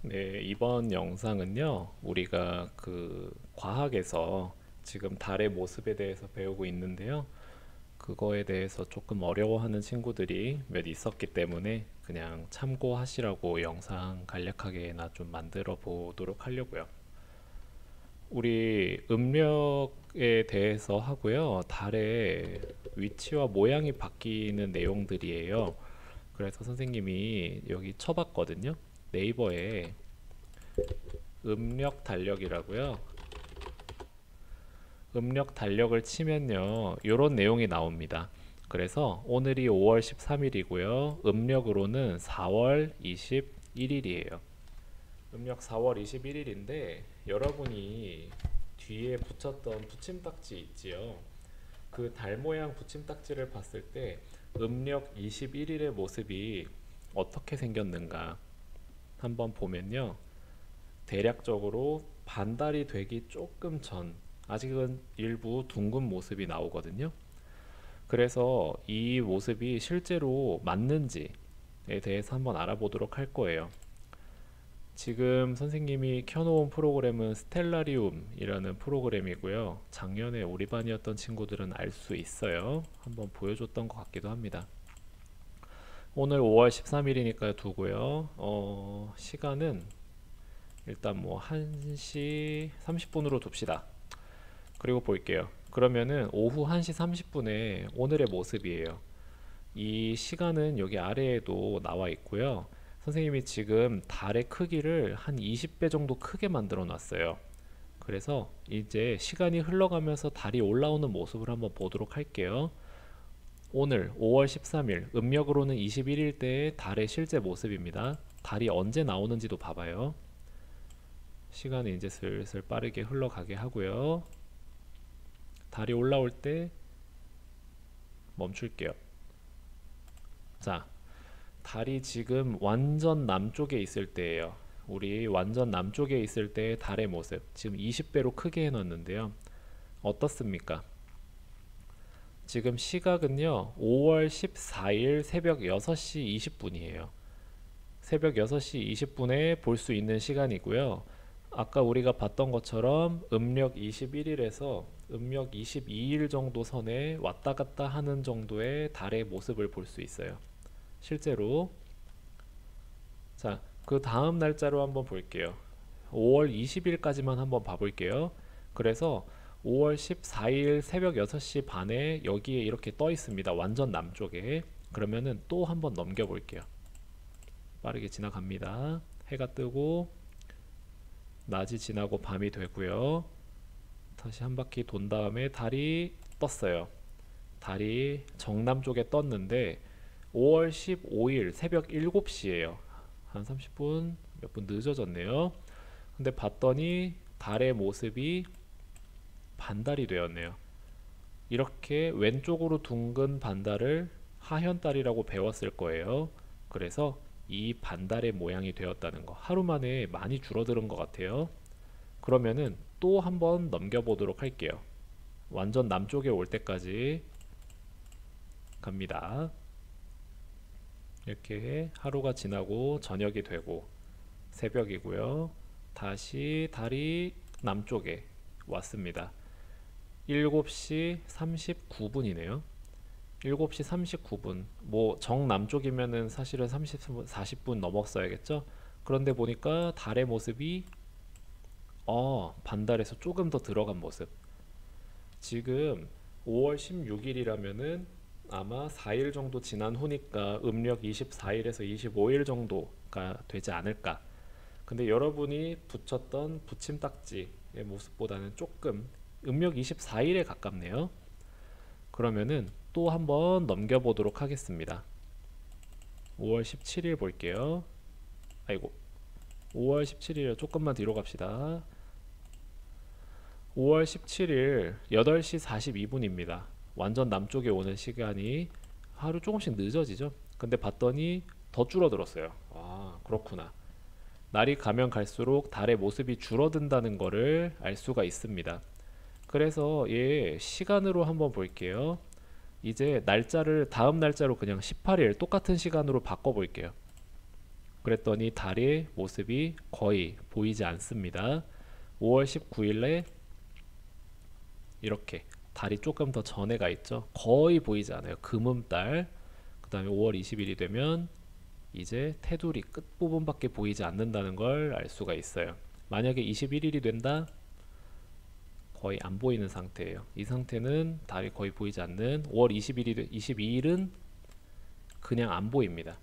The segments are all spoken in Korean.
네, 이번 영상은요, 우리가 과학에서 지금 달의 모습에 대해서 배우고 있는데요. 그거에 대해서 조금 어려워하는 친구들이 몇 있었기 때문에 그냥 참고하시라고 영상 간략하게나 좀 만들어 보도록 하려고요. 우리 음력에 대해서 하고요, 달의 위치와 모양이 바뀌는 내용들이에요. 그래서 선생님이 여기 쳐봤거든요. 네이버에 음력 달력이라고요. 음력 달력을 치면요, 이런 내용이 나옵니다. 그래서 오늘이 5월 13일이고요. 음력으로는 4월 21일이에요. 음력 4월 21일인데 여러분이 뒤에 붙였던 붙임딱지 있지요. 그 달 모양 붙임딱지를 봤을 때 음력 21일의 모습이 어떻게 생겼는가 한번 보면요. 대략적으로 반달이 되기 조금 전, 아직은 일부 둥근 모습이 나오거든요. 그래서 이 모습이 실제로 맞는지에 대해서 한번 알아보도록 할 거예요. 지금 선생님이 켜놓은 프로그램은 스텔라리움이라는 프로그램이고요. 작년에 우리 반이었던 친구들은 알 수 있어요. 한번 보여줬던 것 같기도 합니다. 오늘 5월 13일이니까 두고요. 시간은 일단 뭐 1시 30분으로 둡시다. 그리고 볼게요. 그러면은 오후 1시 30분에 오늘의 모습이에요. 이 시간은 여기 아래에도 나와 있고요. 선생님이 지금 달의 크기를 한 20배 정도 크게 만들어 놨어요. 그래서 이제 시간이 흘러가면서 달이 올라오는 모습을 한번 보도록 할게요. 오늘 5월 13일 음력으로는 21일 때의 달의 실제 모습입니다. 달이 언제 나오는지도 봐봐요. 시간이 이제 슬슬 빠르게 흘러가게 하고요. 달이 올라올 때 멈출게요. 자, 달이 지금 완전 남쪽에 있을 때예요. 우리 완전 남쪽에 있을 때 달의 모습 지금 20배로 크게 해놨는데요. 어떻습니까? 지금 시각은요 5월 14일 새벽 6시 20분이에요. 새벽 6시 20분에 볼 수 있는 시간이고요. 아까 우리가 봤던 것처럼 음력 21일에서 음력 22일 정도 선에 왔다 갔다 하는 정도의 달의 모습을 볼 수 있어요. 실제로. 자, 그 다음 날짜로 한번 볼게요. 5월 20일까지만 한번 봐볼게요. 그래서 5월 14일 새벽 6시 반에 여기에 이렇게 떠 있습니다. 완전 남쪽에. 그러면은 또 한번 넘겨 볼게요. 빠르게 지나갑니다. 해가 뜨고 낮이 지나고 밤이 되고요. 다시 한 바퀴 돈 다음에 달이 떴어요. 달이 정남쪽에 떴는데 5월 15일 새벽 7시예요. 한 30분 몇 분 늦어졌네요. 근데 봤더니 달의 모습이 반달이 되었네요. 이렇게 왼쪽으로 둥근 반달을 하현달이라고 배웠을 거예요. 그래서 이 반달의 모양이 되었다는 거. 하루 만에 많이 줄어드는 것 같아요. 그러면은 또 한번 넘겨보도록 할게요. 완전 남쪽에 올 때까지 갑니다. 이렇게 하루가 지나고 저녁이 되고 새벽이고요. 다시 달이 남쪽에 왔습니다. 7시 39분이네요. 7시 39분. 뭐 정남쪽이면은 사실은 40분 넘었어야겠죠? 그런데 보니까 달의 모습이 반달에서 조금 더 들어간 모습. 지금 5월 16일이라면은 아마 4일 정도 지난 후니까 음력 24일에서 25일 정도가 되지 않을까. 근데 여러분이 붙였던 붙임딱지의 모습보다는 조금 음력 24일에 가깝네요. 그러면은 또 한번 넘겨보도록 하겠습니다. 5월 17일 볼게요. 아이고, 5월 17일 조금만 뒤로 갑시다. 5월 17일 8시 42분입니다. 완전 남쪽에 오는 시간이 하루 조금씩 늦어지죠. 근데 봤더니 더 줄어들었어요. 아, 그렇구나. 날이 가면 갈수록 달의 모습이 줄어든다는 것을 알 수가 있습니다. 그래서 얘 시간으로 한번 볼게요. 이제 날짜를 다음 날짜로 그냥 18일 똑같은 시간으로 바꿔 볼게요. 그랬더니 달의 모습이 거의 보이지 않습니다. 5월 19일에 이렇게 달이 조금 더 전에 가 있죠. 거의 보이지 않아요. 금음달. 그 다음에 5월 20일이 되면 이제 테두리 끝부분밖에 보이지 않는다는 걸 알 수가 있어요. 만약에 21일이 된다? 거의 안 보이는 상태예요. 이 상태는 달이 거의 보이지 않는 5월 22일은 그냥 안 보입니다.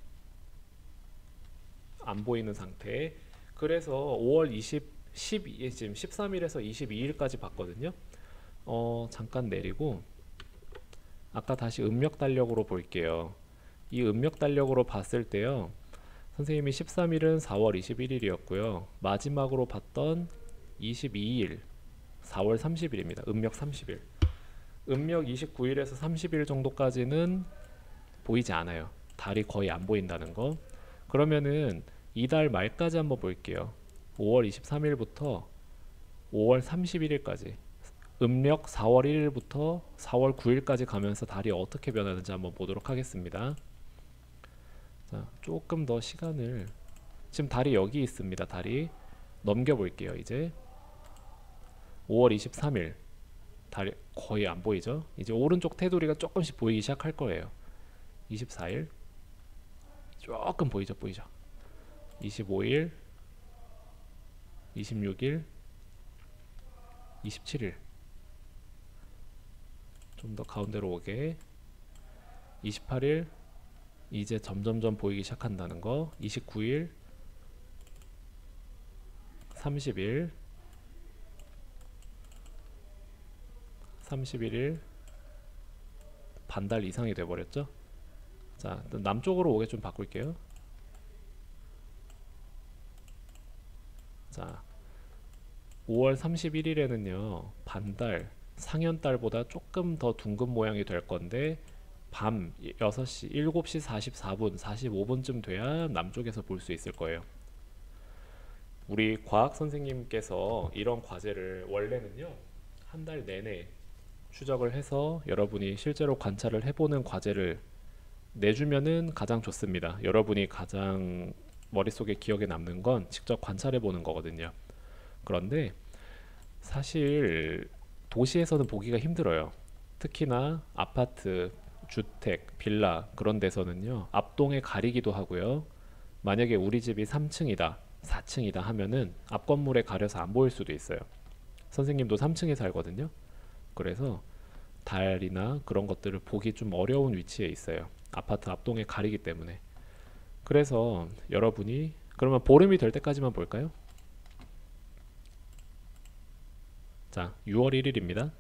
안 보이는 상태. 그래서 5월 12, 지금 13일에서 22일까지 봤거든요. 잠깐 내리고 아까 다시 음력 달력으로 볼게요. 이 음력 달력으로 봤을 때요, 선생님이 13일은 4월 21일이었고요 마지막으로 봤던 22일 4월 30일입니다. 음력 30일. 음력 29일에서 30일 정도까지는 보이지 않아요. 달이 거의 안 보인다는 거. 그러면은 이달 말까지 한번 볼게요. 5월 23일부터 5월 31일까지, 음력 4월 1일부터 4월 9일까지 가면서 달이 어떻게 변하는지 한번 보도록 하겠습니다. 자, 조금 더 시간을, 지금 달이 여기 있습니다. 달이 넘겨 볼게요. 이제 5월 23일 달이 거의 안 보이죠. 이제 오른쪽 테두리가 조금씩 보이기 시작할 거예요. 24일 조금 보이죠. 25일, 26일, 27일 좀 더 가운데로 오게, 28일 이제 점점점 보이기 시작한다는 거, 29일, 30일, 31일 반달 이상이 돼버렸죠. 자, 남쪽으로 오게 좀 바꿀게요. 자, 5월 31일에는요 반달, 상현달보다 조금 더 둥근 모양이 될 건데 밤 6시, 7시 44분, 45분쯤 돼야 남쪽에서 볼 수 있을 거예요. 우리 과학 선생님께서 이런 과제를 원래는요 한 달 내내 추적을 해서 여러분이 실제로 관찰을 해보는 과제를 내주면은 가장 좋습니다. 여러분이 가장 머릿속에 기억에 남는 건 직접 관찰해 보는 거거든요. 그런데 사실 도시에서는 보기가 힘들어요. 특히나 아파트, 주택, 빌라 그런 데서는요 앞동에 가리기도 하고요. 만약에 우리 집이 3층이다 4층이다 하면은 앞 건물에 가려서 안 보일 수도 있어요. 선생님도 3층에 살거든요. 그래서 달이나 그런 것들을 보기 좀 어려운 위치에 있어요. 아파트 앞동에 가리기 때문에. 그래서 여러분이 그러면 보름이 될 때까지만 볼까요? 자, 6월 1일입니다.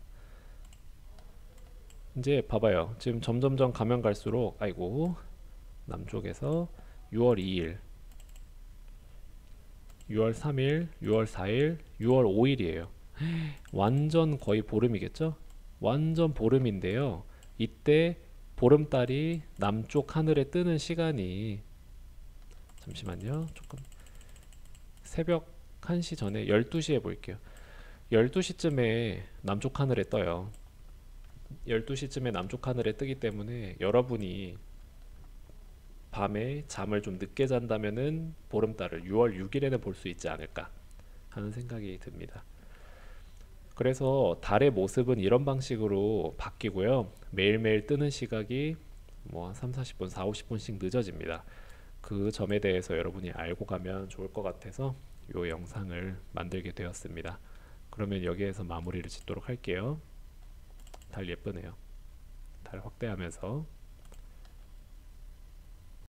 이제 봐봐요. 지금 점점점 가면 갈수록, 아이고, 남쪽에서 6월 2일, 6월 3일, 6월 4일, 6월 5일이에요. 완전 거의 보름이겠죠? 완전 보름인데요. 이때 보름달이 남쪽 하늘에 뜨는 시간이, 잠시만요. 조금 새벽 1시 전에 12시에 볼게요. 12시쯤에 남쪽 하늘에 떠요. 12시쯤에 남쪽 하늘에 뜨기 때문에 여러분이 밤에 잠을 좀 늦게 잔다면은 보름달을 6월 6일에는 볼 수 있지 않을까 하는 생각이 듭니다. 그래서 달의 모습은 이런 방식으로 바뀌고요. 매일매일 뜨는 시각이 뭐 3, 40분, 4, 50분씩 늦어집니다. 그 점에 대해서 여러분이 알고 가면 좋을 것 같아서 이 영상을 만들게 되었습니다. 그러면 여기에서 마무리를 짓도록 할게요. 달 예쁘네요. 달 확대하면서